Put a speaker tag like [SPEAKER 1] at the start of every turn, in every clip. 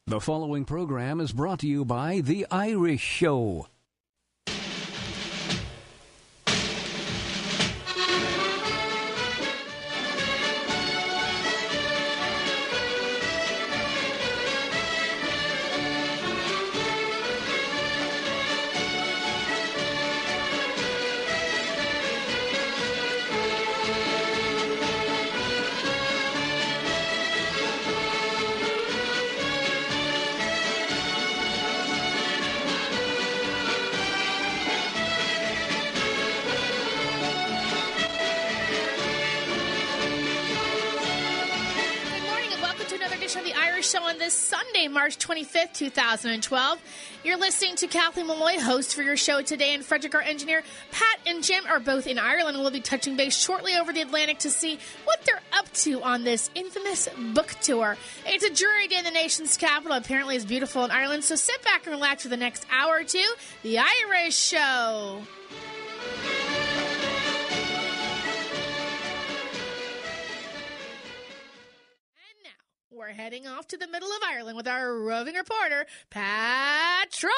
[SPEAKER 1] The following program is brought to you by The Irish Show.
[SPEAKER 2] March 25th, 2012. You're listening to Kathleen Malloy, host for your show today, and Frederick, our engineer. Pat and Jim are both in Ireland and will be touching base shortly over the Atlantic to see what they're up to on this infamous book tour. It's a dreary day in the nation's capital. Apparently it's beautiful in Ireland, so sit back and relax for the next hour or two. The Irish Show. We're heading off to the middle of Ireland with our roving reporter, Pat Troy.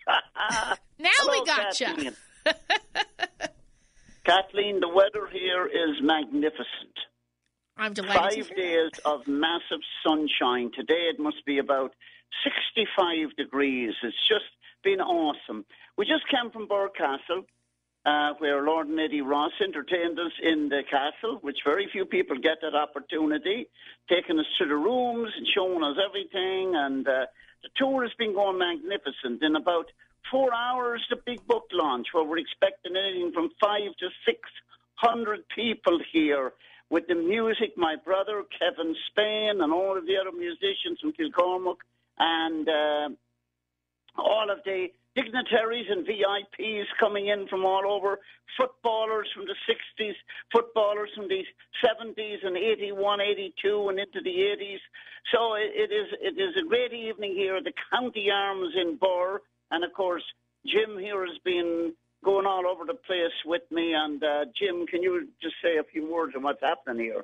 [SPEAKER 2] Now
[SPEAKER 3] Hello,
[SPEAKER 2] we gotcha.
[SPEAKER 3] Kathleen. Kathleen, the weather here is magnificent.
[SPEAKER 2] I'm delighted.
[SPEAKER 3] 5 days of massive sunshine. Today it must be about 65 degrees. It's just been awesome. We just came from Birr Castle, where Lord and Lady Ross entertained us in the castle, which very few people get that opportunity, taking us to the rooms and showing us everything. And the tour has been going magnificent. In about 4 hours, the big book launch, where we're expecting anything from 500 to 600 people here with the music. My brother, Kevin Spain, and all of the other musicians from Kilcormac, and all of the dignitaries and VIPs coming in from all over, footballers from the 60s, footballers from the 70s and 81, 82 and into the 80s. So it is a great evening here at the County Arms in Birr. And, of course, Jim here has been going all over the place with me. And, Jim, can you just say a few words on what's happening here?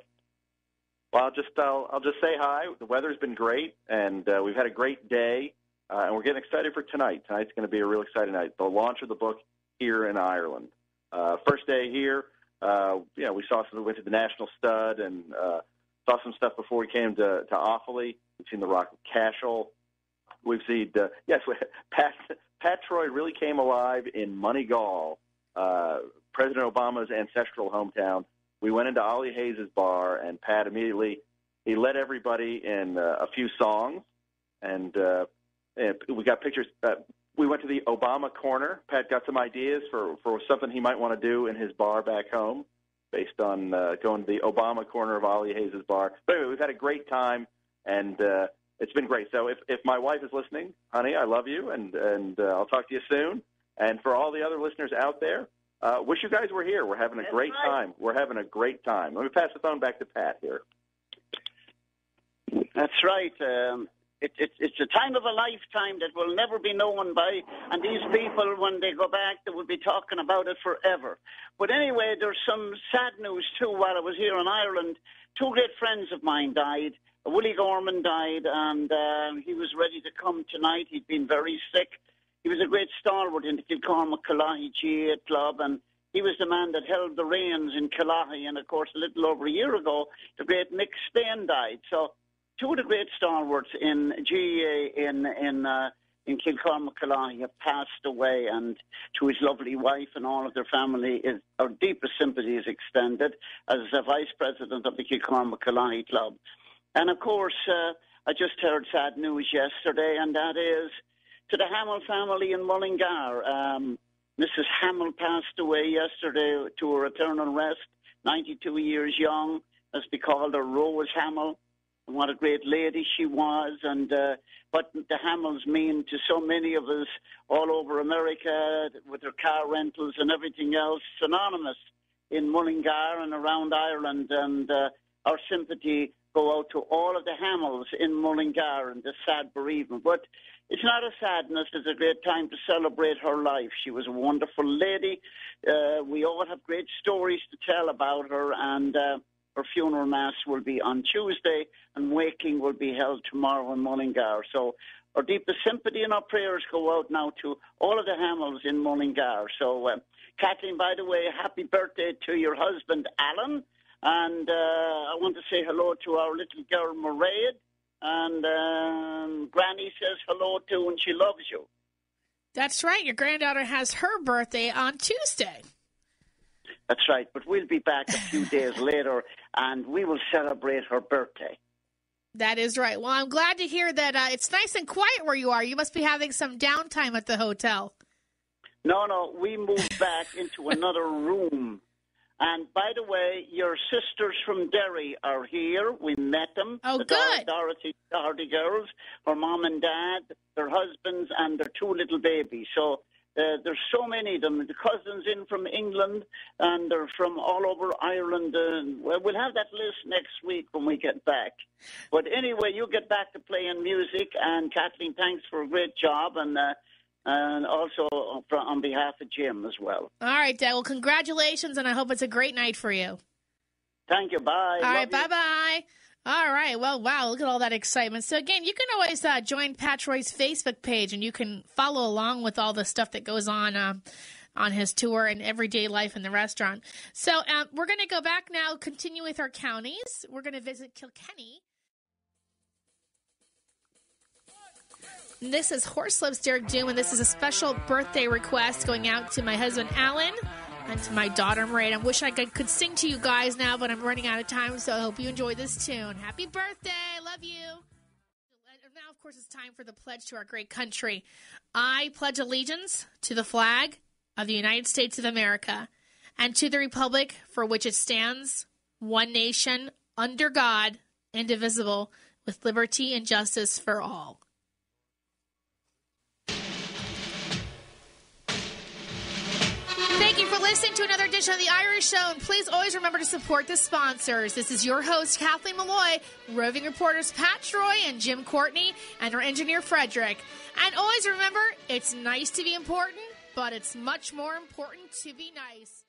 [SPEAKER 4] Well, I'll just say hi. The weather's been great, and we've had a great day. And we're getting excited for tonight. Tonight's going to be a real exciting night. The launch of the book here in Ireland. First day here, we went to the National Stud and saw some stuff before we came to Offaly. We've seen the Rock of Cashel. We've seen, Pat Troy really came alive in Moneygall, President Obama's ancestral hometown. We went into Ollie Hayes' bar, and Pat immediately, he led everybody in a few songs, and we got pictures. We went to the Obama Corner. Pat got some ideas for something he might want to do in his bar back home based on going to the Obama Corner of Ollie Hayes' bar. But anyway, we've had a great time, and it's been great. So if my wife is listening, honey, I love you, and I'll talk to you soon. And for all the other listeners out there, wish you guys were here. We're having a great time. We're having a great time. Let me pass the phone back to Pat here.
[SPEAKER 3] That's right. It's a time of a lifetime that will never be known by, and these people, when they go back, they will be talking about it forever. But anyway, there's some sad news, too. While I was here in Ireland, two great friends of mine died. Willie Gorman died, and he was ready to come tonight. He'd been very sick. He was a great stalwart in the Kilcormac Killahy GA club, and he was the man that held the reins in Killahy. And, of course, a little over a year ago, the great Mick Spain died. So two of the great stalwarts in GA in Kilcormac Killahy have passed away, and to his lovely wife and all of their family, our deepest sympathy is extended as the vice president of the Kilcormac Killahy Club. And, of course, I just heard sad news yesterday, and that is to the Hamill family in Mullingar. Mrs. Hamill passed away yesterday to her eternal rest, 92 years young, as we called her, Rose Hamill. And what a great lady she was, and what the Hamills mean to so many of us all over America with their car rentals and everything else, synonymous in Mullingar and around Ireland. And our sympathy go out to all of the Hamills in Mullingar and the sad bereavement. But it's not a sadness. It's a great time to celebrate her life. She was a wonderful lady. We all have great stories to tell about her, and Her funeral mass will be on Tuesday, and waking will be held tomorrow in Mullingar. So our deepest sympathy and our prayers go out now to all of the Hamills in Mullingar. So, Kathleen, by the way, happy birthday to your husband, Alan. And I want to say hello to our little girl, Mairead. And Granny says hello to, and she loves you.
[SPEAKER 2] That's right. Your granddaughter has her birthday on Tuesday.
[SPEAKER 3] That's right. But we'll be back a few days later, and we will celebrate her birthday.
[SPEAKER 2] That is right. Well, I'm glad to hear that it's nice and quiet where you are. You must be having some downtime at the hotel.
[SPEAKER 3] No, we moved back into another room. And by the way, your sisters from Derry are here. We met them.
[SPEAKER 2] Oh,
[SPEAKER 3] the
[SPEAKER 2] good.
[SPEAKER 3] Dorothy girls, her mom and dad, their husbands, and their two little babies. So there's so many of them. The cousins in from England, and they're from all over Ireland. We'll have that list next week when we get back. But anyway, you get back to playing music. And Kathleen, thanks for a great job. And also on behalf of Jim as well.
[SPEAKER 2] All right, Dad. Well, congratulations, and I hope it's a great night for you.
[SPEAKER 3] Thank you. Bye.
[SPEAKER 2] All right, bye-bye. All right. Well, wow, look at all that excitement. So, again, you can always join Pat Troy's Facebook page, and you can follow along with all the stuff that goes on his tour and everyday life in the restaurant. So we're going to go back now, continue with our counties. We're going to visit Kilkenny. This is Horselips Derek Doom, and this is a special birthday request going out to my husband, Alan, and to my daughter, Mairead. I wish I could sing to you guys now, but I'm running out of time, so I hope you enjoy this tune. Happy birthday. Love you. Now, of course, it's time for the pledge to our great country. I pledge allegiance to the flag of the United States of America and to the republic for which it stands, one nation, under God, indivisible, with liberty and justice for all. Thank you for listening to another edition of The Irish Show, and please always remember to support the sponsors. This is your host, Kathleen Malloy, roving reporters Pat Troy and Jim Courtney, and our engineer, Frederick. And always remember, it's nice to be important, but it's much more important to be nice.